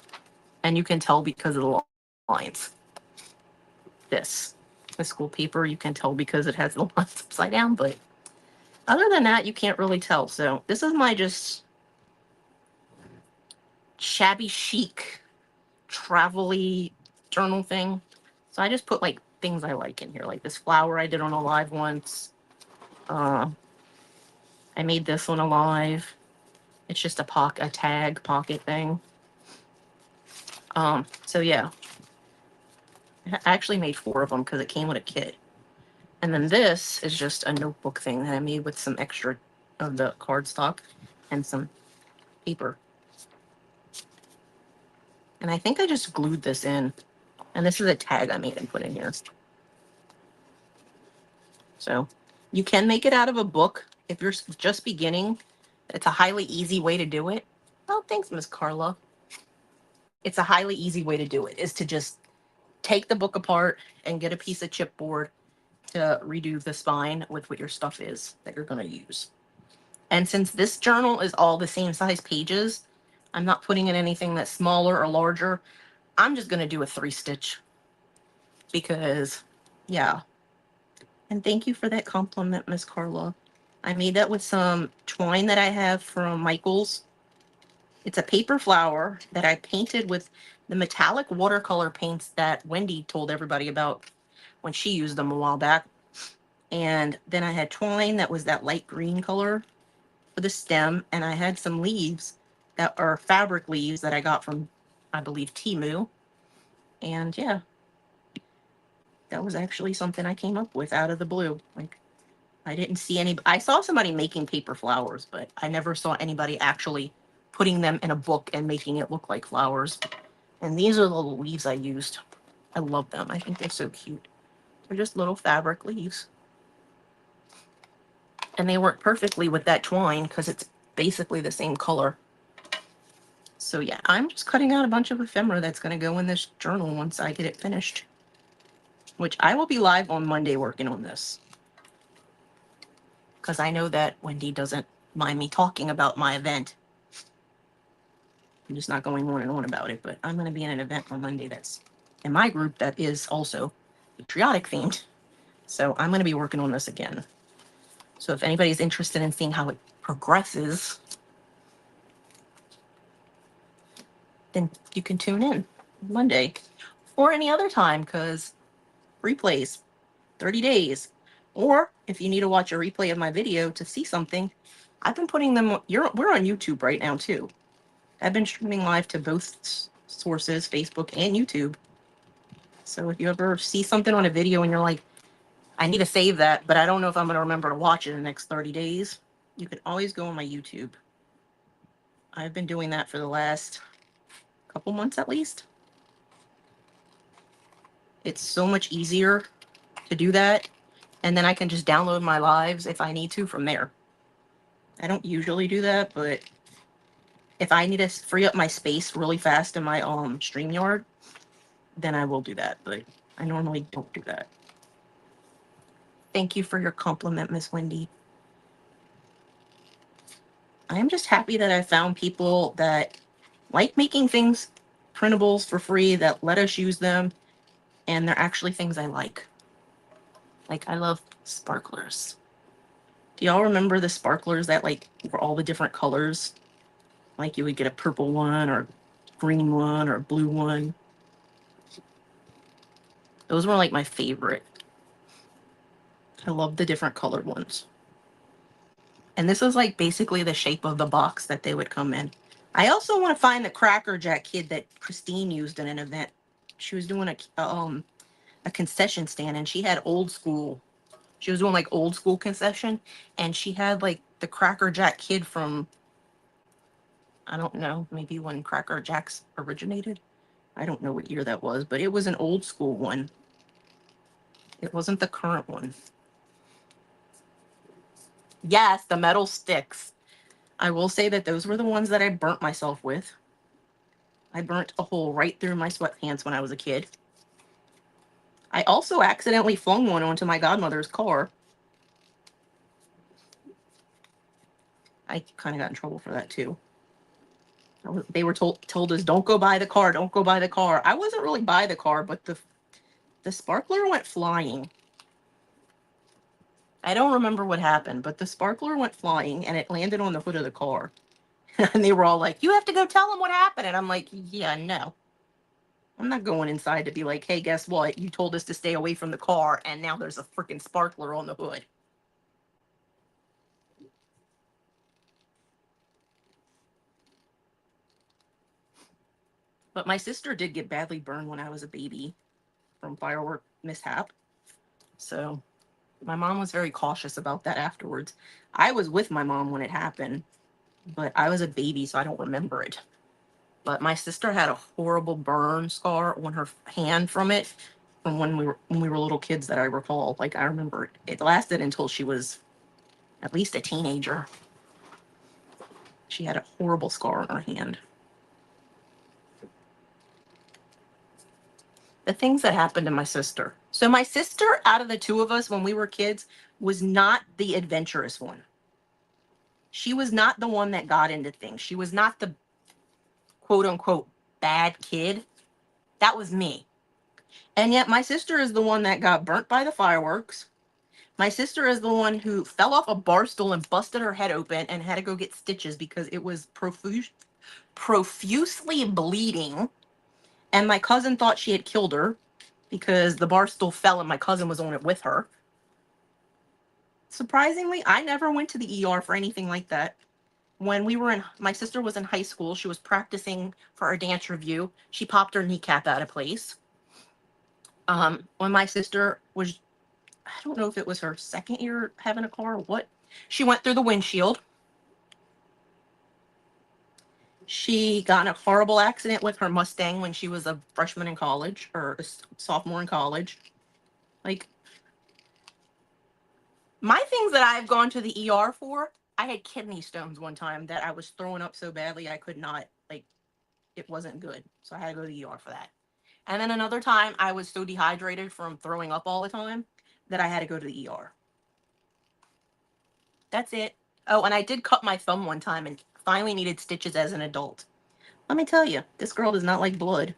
And you can tell because of the lines. The school paper, you can tell because it has the lines upside down, but other than that, you can't really tell. So this is my just shabby chic, travel-y journal thing. So I just put like things I like in here, like this flower I did on a live once. I made this one alive. It's just a tag pocket thing. So yeah, I actually made 4 of them because it came with a kit. And then this is just a notebook thing that I made with some extra of the cardstock and some paper. And I think I just glued this in. And this is a tag I made and put in here. So you can make it out of a book if you're just beginning. It's a highly easy way to do it. Oh, thanks, Miss Carla. It's a highly easy way to do it, is to just take the book apart and get a piece of chipboard to redo the spine with what your stuff is that you're going to use. And since this journal is all the same size pages, I'm not putting in anything that's smaller or larger. I'm just going to do a 3-stitch because, yeah. And thank you for that compliment, Miss Carla. I made that with some twine that I have from Michael's. It's a paper flower that I painted with the metallic watercolor paints that Wendy told everybody about when she used them a while back. And then I had twine that was that light green color for the stem. And I had some leaves that are fabric leaves that I got from, I believe, Temu. And yeah, that was actually something I came up with out of the blue. Like, I didn't see I saw somebody making paper flowers, but I never saw anybody actually putting them in a book and making it look like flowers. And these are the little leaves I used. I love them. I think they're so cute. They're just little fabric leaves. And they work perfectly with that twine because it's basically the same color. So yeah, I'm just cutting out a bunch of ephemera that's going to go in this journal once I get it finished. Which I will be live on Monday working on this. Because I know that Wendy doesn't mind me talking about my event. I'm just not going on and on about it, but I'm going to be in an event on Monday that's in my group that is also patriotic themed. So I'm going to be working on this again. So if anybody's interested in seeing how it progresses, then you can tune in Monday or any other time, because replays, 30 days. Or if you need to watch a replay of my video to see something, I've been putting them, we're on YouTube right now too. I've been streaming live to both sources, Facebook and YouTube. So if you ever see something on a video and you're like, I need to save that, but I don't know if I'm going to remember to watch it in the next 30 days, you can always go on my YouTube. I've been doing that for the last couple months at least. It's so much easier to do that. And then I can just download my lives if I need to from there. I don't usually do that, but if I need to free up my space really fast in my StreamYard, then I will do that. But I normally don't do that. Thank you for your compliment, Miss Wendy. I'm just happy that I found people that like making things printables for free, that let us use them, and they're actually things I like. Like, I love sparklers. Do y'all remember the sparklers that, like, were all the different colors? Like, you would get a purple one, or green one, or blue one. Those were, like, my favorite. I love the different colored ones. And this was, like, basically the shape of the box that they would come in. I also want to find the Cracker Jack kid that Christine used in an event. She was doing a concession stand, and she had old school. She was doing like old school concession, and she had like the Cracker Jack kid from, I don't know, maybe when Cracker Jacks originated. I don't know what year that was, but it was an old school one. It wasn't the current one. Yes, the metal sticks. I will say that those were the ones that I burnt myself with. I burnt a hole right through my sweatpants when I was a kid. I also accidentally flung one onto my godmother's car. I kind of got in trouble for that too. They were told us, don't go by the car, don't go by the car. I wasn't really by the car, but the sparkler went flying. I don't remember what happened, but the sparkler went flying and it landed on the hood of the car. And they were all like, you have to go tell them what happened. And I'm like, yeah, no. I'm not going inside to be like, hey, guess what? You told us to stay away from the car, and now there's a freaking sparkler on the hood. But my sister did get badly burned when I was a baby from firework mishap. So my mom was very cautious about that afterwards. I was with my mom when it happened, but I was a baby, so I don't remember it. But my sister had a horrible burn scar on her hand from it, from when we were little kids, that I recall. Like, I remember it lasted until she was at least a teenager. She had a horrible scar on her hand. The things that happened to my sister. So my sister, out of the two of us when we were kids, was not the adventurous one. She was not the one that got into things. She was not the quote unquote bad kid. That was me. And yet my sister is the one that got burnt by the fireworks. My sister is the one who fell off a bar stool and busted her head open and had to go get stitches because it was profusely bleeding. And my cousin thought she had killed her because the bar stool fell and my cousin was on it with her. Surprisingly, I never went to the ER for anything like that. When my sister was in high school, she was practicing for our dance review. She popped her kneecap out of place. When my sister was, I don't know if it was her second year having a car or what, she went through the windshield. She got in a horrible accident with her Mustang when she was a freshman in college, or a sophomore in college. Like, my things that I've gone to the ER for, I had kidney stones one time that I was throwing up so badly I could not, like, it wasn't good. So I had to go to the ER for that. And then another time I was so dehydrated from throwing up all the time that I had to go to the ER. That's it. Oh, and I did cut my thumb one time and finally needed stitches as an adult. Let me tell you, this girl does not like blood.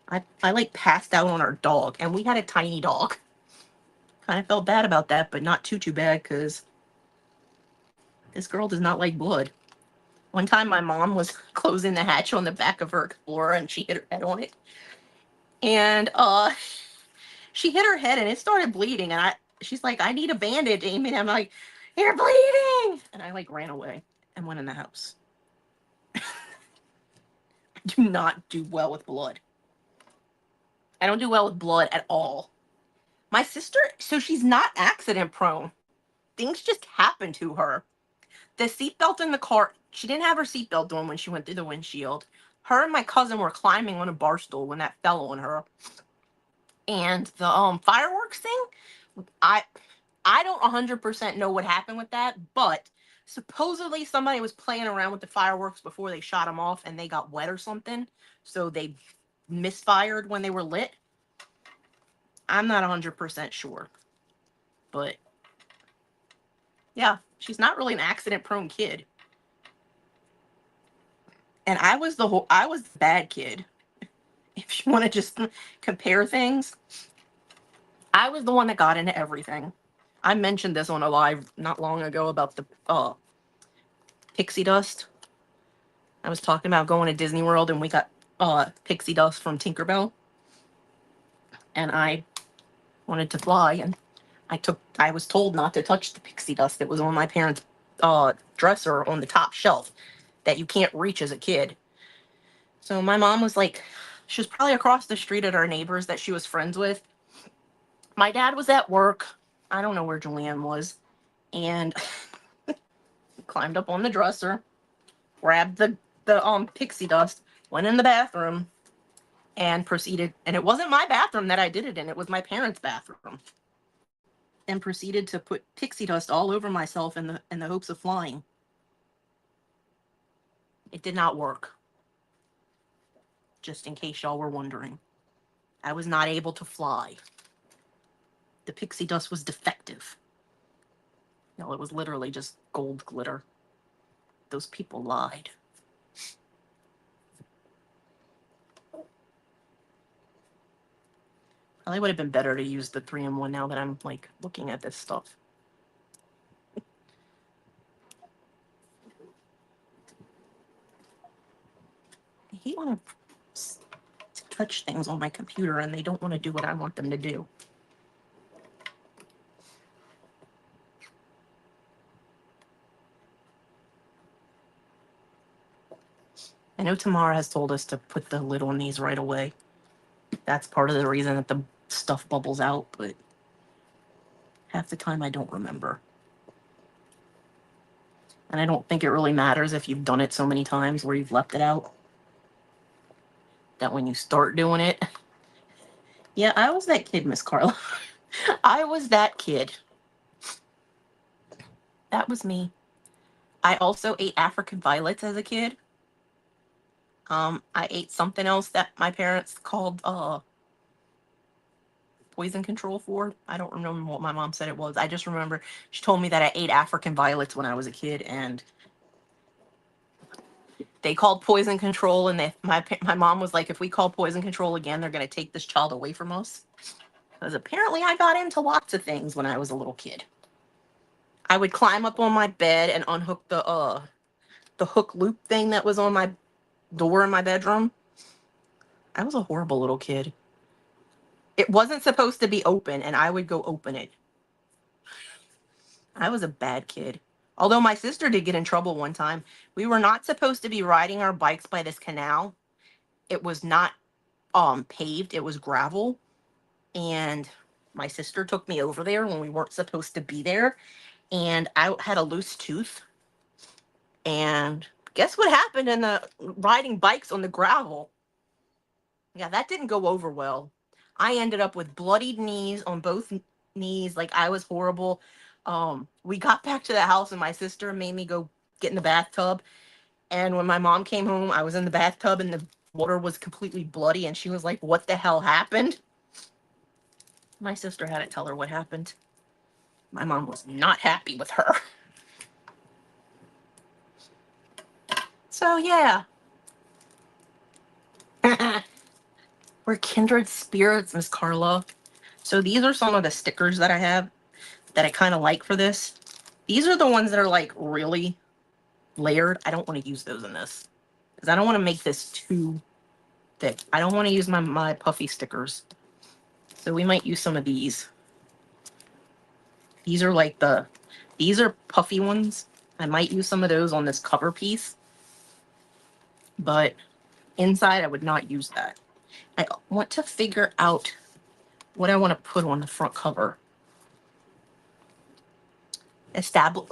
I like passed out on our dog, and we had a tiny dog. Kind of felt bad about that, but not too bad, because this girl does not like blood. One time my mom was closing the hatch on the back of her Explorer and she hit her head on it. And she hit her head and it started bleeding, and she's like, I need a bandage, Amy. And I'm like, you're bleeding. And I like ran away and went in the house. I do not do well with blood. I don't do well with blood at all. My sister, so she's not accident prone. Things just happen to her. The seatbelt in the car, she didn't have her seatbelt on when she went through the windshield. Her and my cousin were climbing on a bar stool when that fell on her. And the fireworks thing, I I don't 100% know what happened with that, but supposedly somebody was playing around with the fireworks before they shot them off and they got wet or something, so they misfired when they were lit. I'm not 100% sure, but yeah, she's not really an accident-prone kid. And I was the bad kid. If you want to just compare things, I was the one that got into everything. I mentioned this on a live not long ago about the pixie dust. I was talking about going to Disney World and we got pixie dust from Tinkerbell. And I wanted to fly, and I was told not to touch the pixie dust that was on my parents' dresser on the top shelf that you can't reach as a kid. So my mom was like, she was probably across the street at our neighbors that she was friends with. My dad was at work. I don't know where Julianne was. And climbed up on the dresser, grabbed the pixie dust, went in the bathroom, and proceeded. And it wasn't my bathroom that I did it in. It was my parents' bathroom. And proceeded to put pixie dust all over myself in the hopes of flying. It did not work. Just in case y'all were wondering. I was not able to fly. The pixie dust was defective. No, it was literally just gold glitter. Those people lied. Probably would have been better to use the 3-in-1 now that I'm like looking at this stuff. I hate when I touch things on my computer and they don't want to do what I want them to do. I know Tamara has told us to put the lid on these right away. That's part of the reason that the stuff bubbles out, but half the time I don't remember. And I don't think it really matters if you've done it so many times where you've left it out. That when you start doing it. Yeah, I was that kid, Miss Carla. I was that kid. That was me. I also ate African violets as a kid. I ate something else that my parents called poison control for. I don't remember what my mom said it was. I just remember she told me that I ate African violets when I was a kid, and they called poison control, and my mom was like, if we call poison control again, they're going to take this child away from us. Because apparently I got into lots of things when I was a little kid. I would climb up on my bed and unhook the hook loop thing that was on my door in my bedroom. I was a horrible little kid. It wasn't supposed to be open, and I would go open it. I was a bad kid. Although my sister did get in trouble one time. We were not supposed to be riding our bikes by this canal. It was not paved. It was gravel. And my sister took me over there when we weren't supposed to be there. And I had a loose tooth. And guess what happened in the riding bikes on the gravel? Yeah, that didn't go over well. I ended up with bloodied knees on both knees. Like, I was horrible. We got back to the house and my sister made me go get in the bathtub. And when my mom came home, I was in the bathtub and the water was completely bloody. And she was like, what the hell happened? My sister had to tell her what happened. My mom was not happy with her. So, yeah. We're kindred spirits, Miss Carla. So these are some of the stickers that I have that I kind of like for this. These are the ones that are like really layered. I don't want to use those in this because I don't want to make this too thick. I don't want to use my puffy stickers. So we might use some of these. These are like these are puffy ones. I might use some of those on this cover piece. But inside, I would not use that. I want to figure out what I want to put on the front cover.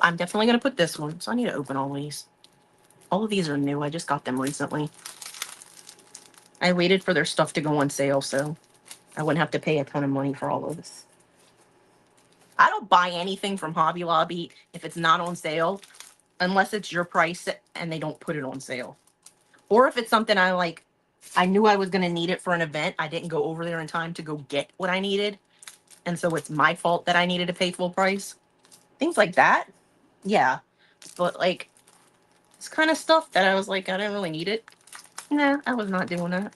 I'm definitely going to put this one. So I need to open all these. All of these are new. I just got them recently. I waited for their stuff to go on sale, so I wouldn't have to pay a ton of money for all of this. I don't buy anything from Hobby Lobby if it's not on sale, unless it's your price and they don't put it on sale. Or if it's something I like, I knew I was going to need it for an event. I didn't go over there in time to go get what I needed. And so it's my fault that I needed to pay full price. Things like that. Yeah. But like, it's kind of stuff that I was like, I didn't really need it. Nah, I was not doing that.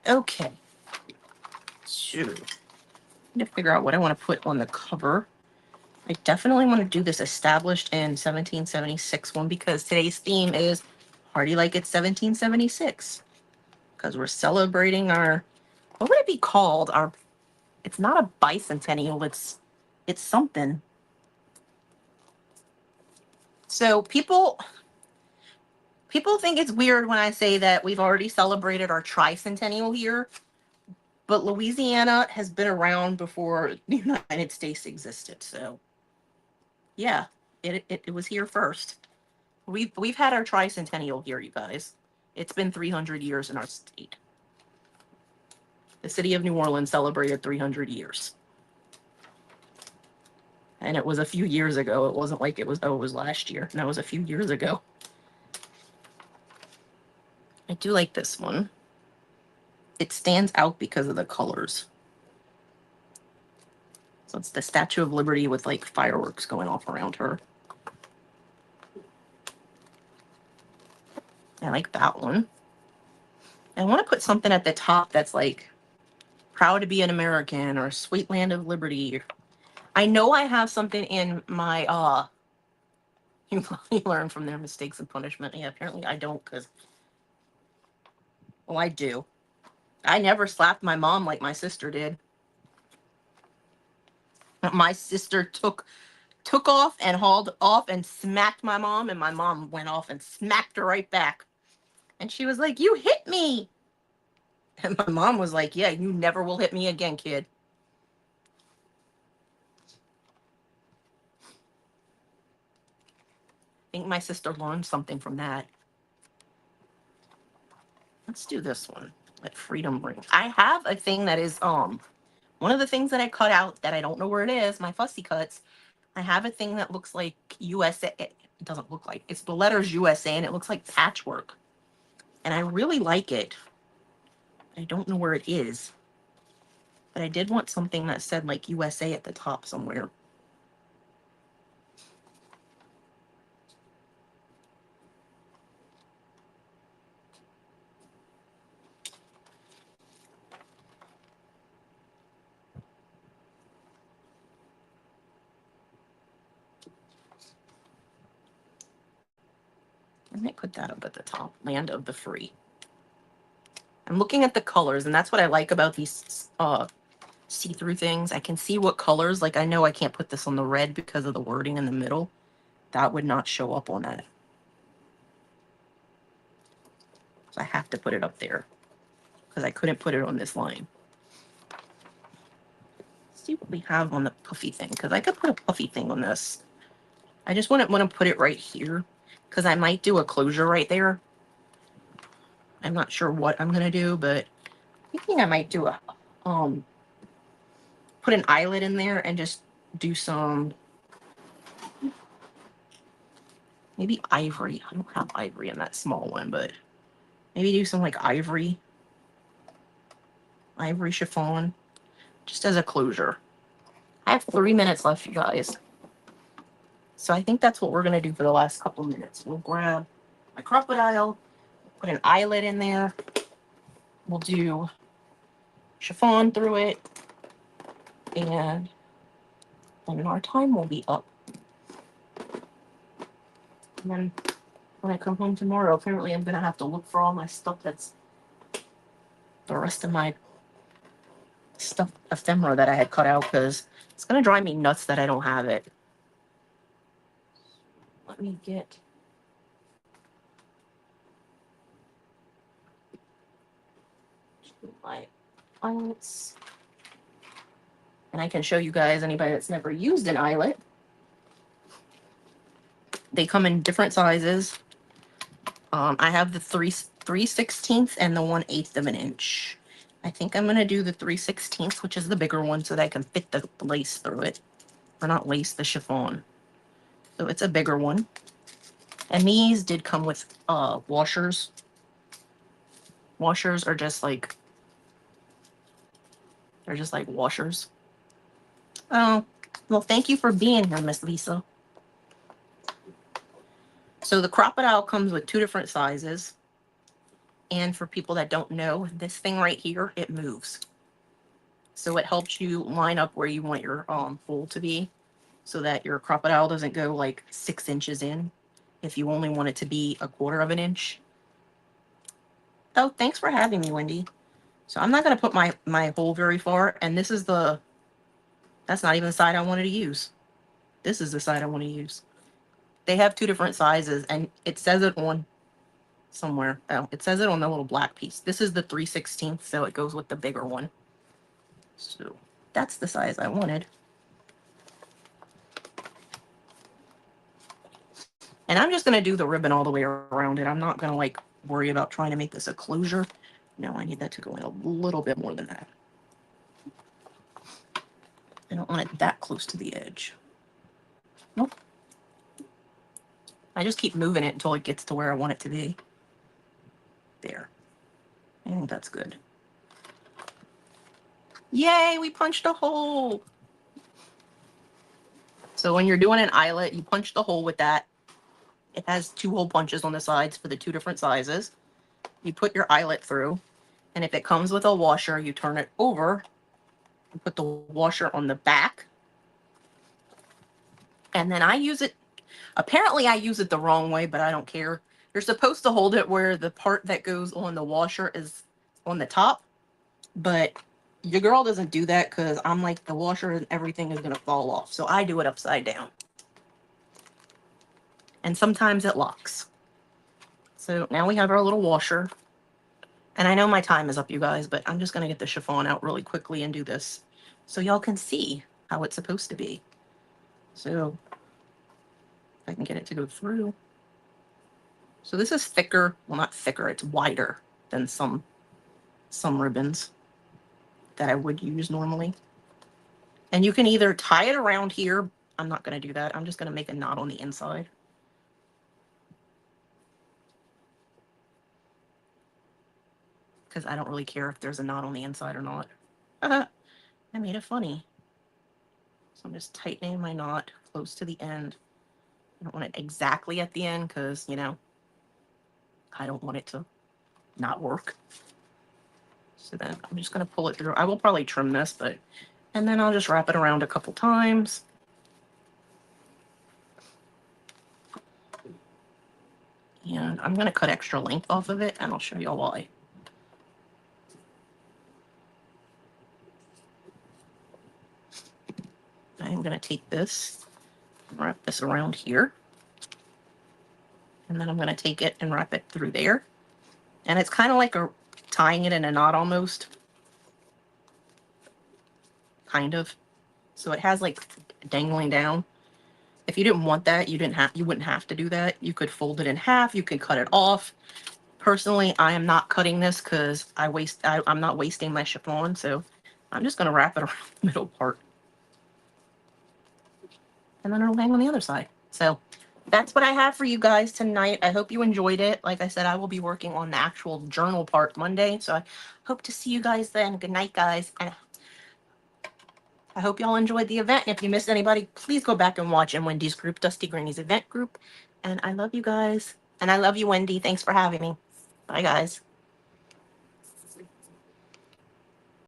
Okay. So, I need to figure out what I want to put on the cover. I definitely want to do this established in 1776 one because today's theme is Party Like It's 1776. Because we're celebrating our, what would it be called? Our, it's not a bicentennial, it's something. So people think it's weird when I say that we've already celebrated our tricentennial year, but Louisiana has been around before the United States existed. So yeah, it was here first. We've had our tricentennial here, you guys. It's been 300 years in our state. The city of New Orleans celebrated 300 years. And it was a few years ago. It wasn't like it was, oh, it was last year. No, it was a few years ago. I do like this one. It stands out because of the colors. So it's the Statue of Liberty with like fireworks going off around her. I like that one. I want to put something at the top that's like proud to be an American or sweet land of liberty. I know I have something in my you learn from their mistakes and punishment. Yeah, apparently I don't, because well, I do. I never slapped my mom like my sister did. My sister took off and hauled off and smacked my mom, and my mom went off and smacked her right back. And she was like, "You hit me." And my mom was like, "Yeah, you never will hit me again, kid." I think my sister learned something from that. Let's do this one. Let freedom ring. I have a thing that is one of the things that I cut out that I don't know where it is, my fussy cuts. I have a thing that looks like USA. It doesn't look like, it's the letters USA, and it looks like patchwork. And I really like it. I don't know where it is. But I did want something that said like USA at the top somewhere. I might put that up at the top. Land of the free. I'm looking at the colors, and that's what I like about these see-through things. I can see what colors, like I know I can't put this on the red because of the wording in the middle. That would not show up on that. So I have to put it up there because I couldn't put it on this line. Let's see what we have on the puffy thing, because I could put a puffy thing on this. I just wouldn't want to put it right here because I might do a closure right there. I'm not sure what I'm gonna do, but I think I might do a put an eyelet in there and just do some maybe ivory. I don't have ivory in that small one, but maybe do some like ivory chiffon just as a closure. I have 3 minutes left, you guys. So I think that's what we're gonna do for the last couple minutes. We'll grab my crocodile, put an eyelet in there. We'll do chiffon through it, and then our time will be up. And then when I come home tomorrow, apparently I'm gonna have to look for all my stuff that's the rest of my stuff ephemera that I had cut out, because it's gonna drive me nuts that I don't have it. Let me get my eyelets. And I can show you guys, anybody that's never used an eyelet. They come in different sizes. I have the 3/16 and the 1/8 of an inch. I think I'm going to do the 3/16, which is the bigger one, so that I can fit the lace through it. Or not lace, the chiffon. So it's a bigger one. And these did come with washers. Washers are just like, they're just like washers. Oh, well, thank you for being here, Miss Lisa. So the crocodile comes with 2 different sizes. And for people that don't know, this thing right here, it moves. So it helps you line up where you want your hole to be, so that your crocodile doesn't go like 6 inches in if you only want it to be 1/4 of an inch. Oh, thanks for having me, Wendy. So I'm not going to put my hole very far, and this is that's not even the side I wanted to use. This is the side I want to use. They have 2 different sizes, and it says it on somewhere. Oh, it says it on the little black piece. This is the 3/16, so it goes with the bigger one. So that's the size I wanted. And I'm just going to do the ribbon all the way around it. I'm not going to like worry about trying to make this a closure. No, I need that to go in a little bit more than that. I don't want it that close to the edge. Nope. I just keep moving it until it gets to where I want it to be. There. I think that's good. Yay, we punched a hole. So when you're doing an eyelet, you punch the hole with that. It has 2 hole punches on the sides for the 2 different sizes. You put your eyelet through, and if it comes with a washer, you turn it over and put the washer on the back. And then I use it, apparently I use it the wrong way, but I don't care. You're supposed to hold it where the part that goes on the washer is on the top, but your girl doesn't do that because I'm like, the washer and everything is going to fall off. So I do it upside down. And sometimes it locks. So now we have our little washer. And I know my time is up, you guys, but I'm just going to get the chiffon out really quickly and do this so y'all can see how it's supposed to be. So if I can get it to go through. So this is thicker. Well, not thicker. It's wider than some ribbons that I would use normally. And you can either tie it around here. I'm not going to do that. I'm just going to make a knot on the inside. Because I don't really care if there's a knot on the inside or not. I made it funny. So I'm just tightening my knot close to the end. I don't want it exactly at the end because, you know, I don't want it to not work. So then I'm just going to pull it through. I will probably trim this, but, and then I'll just wrap it around a couple times. And I'm going to cut extra length off of it, and I'll show y'all why. I'm going to take this, wrap this around here. And then I'm going to take it and wrap it through there. And it's kind of like tying it in a knot almost. Kind of. So it has like dangling down. If you didn't want that, you wouldn't have to do that. You could fold it in half. You could cut it off. Personally, I am not cutting this because I'm not wasting my chiffon. So I'm just going to wrap it around the middle part. And then it'll hang on the other side. So that's what I have for you guys tonight. I hope you enjoyed it. Like I said, I will be working on the actual journal part Monday. So I hope to see you guys then. Good night, guys. And I hope y'all enjoyed the event. And if you missed anybody, please go back and watch in Wendy's group, Dusty Granny's event group. And I love you guys. And I love you, Wendy. Thanks for having me. Bye, guys.